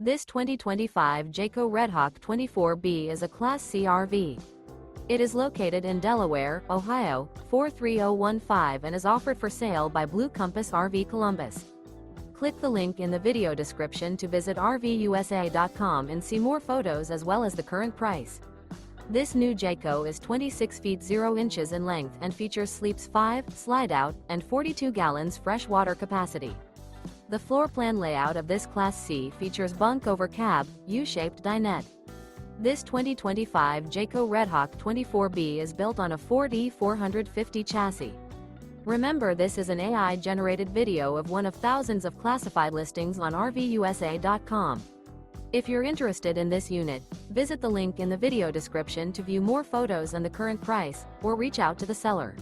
This 2025 Jayco Redhawk 24B is a Class C RV. It is located in Delaware, Ohio, 43015 and is offered for sale by Blue Compass RV Columbus. Click the link in the video description to visit RVUSA.com and see more photos as well as the current price. This new Jayco is 26 feet 0 inches in length and features sleeps 5, Slideout, and 42 gallons fresh water capacity. The floor plan layout of this Class C features Bunk Over Cab, U-shaped dinette. This 2025 Jayco Redhawk 24B is built on a Ford E450 chassis. Remember, this is an AI-generated video of one of thousands of classified listings on RVUSA.com. If you're interested in this unit, visit the link in the video description to view more photos and the current price, or reach out to the seller.